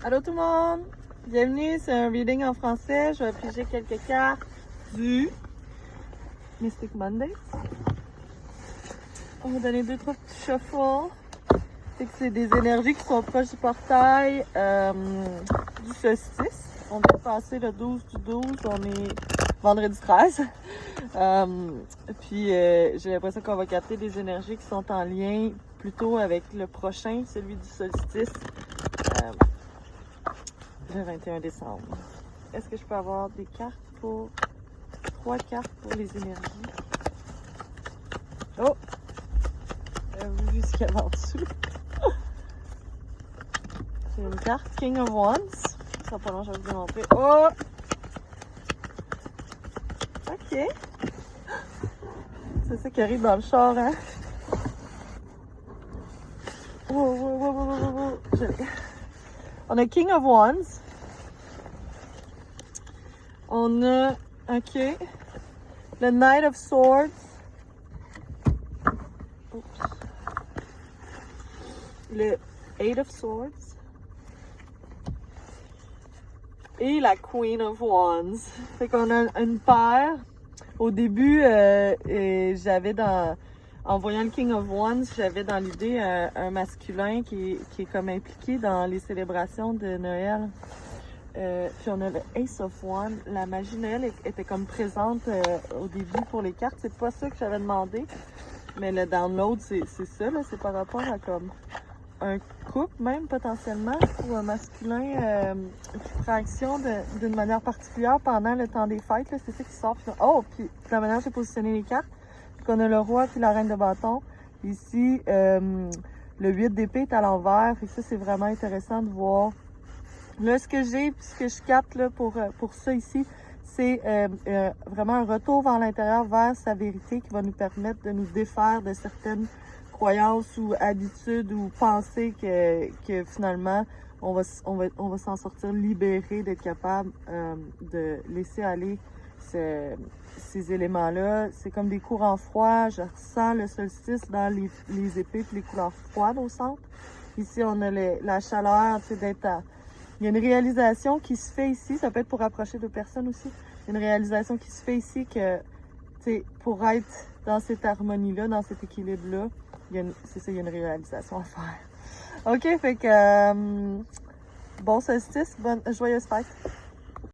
Allô tout le monde! Bienvenue, c'est un reading en français. Je vais piger quelques cartes du Mystic Monday. On va donner 2-3 petits shuffles. C'est des énergies qui sont proches du portail du solstice. On vient de passer le 12 du 12, on est vendredi 13. J'ai l'impression qu'on va capter des énergies qui sont en lien plutôt avec le prochain, celui du solstice. Le 21 décembre. Est-ce que je peux avoir des cartes pour... 3 cartes pour les énergies? Oh! Avez-vous vu ce qu'il y avait en dessous? C'est une carte King of Wands. Ça sera pas long, je vais vous montrer. Oh! Ok. C'est ça qui arrive dans le char, hein? Wow. On a King of Wands. On a, ok, le Knight of Swords. Oups. Le Eight of Swords. Et la Queen of Wands. Fait qu'on a une paire. Au début, en voyant le King of Wands, j'avais dans l'idée un masculin qui est comme impliqué dans les célébrations de Noël. Puis on a le Ace of Wands. La magie Noël était comme présente au début pour les cartes. C'est pas ça que j'avais demandé. Mais le download, c'est ça, là. C'est par rapport à comme un couple même potentiellement, ou un masculin qui prend action d'une manière particulière pendant le temps des fêtes. C'est ça qui sort. Oh, puis la manière j'ai positionné les cartes. Puis qu'on a le roi puis la reine de bâton. Ici, le 8 d'épée est à l'envers. Et ça, c'est vraiment intéressant de voir. Là, ce que j'ai, puis ce que je capte là, pour ça ici, c'est vraiment un retour vers l'intérieur, vers sa vérité qui va nous permettre de nous défaire de certaines croyances ou habitudes ou pensées que finalement, on va s'en sortir libéré, d'être capable de laisser aller ces éléments-là. C'est comme des courants froids. Je ressens le solstice dans les épées et les couleurs froides au centre. Ici, on a la chaleur, d'être à... Il y a une réalisation qui se fait ici, ça peut être pour rapprocher deux personnes aussi. Il y a une réalisation qui se fait ici que, pour être dans cette harmonie-là, dans cet équilibre-là, c'est ça, il y a une réalisation à faire. Ok, fait que bon solstice, joyeuse fête.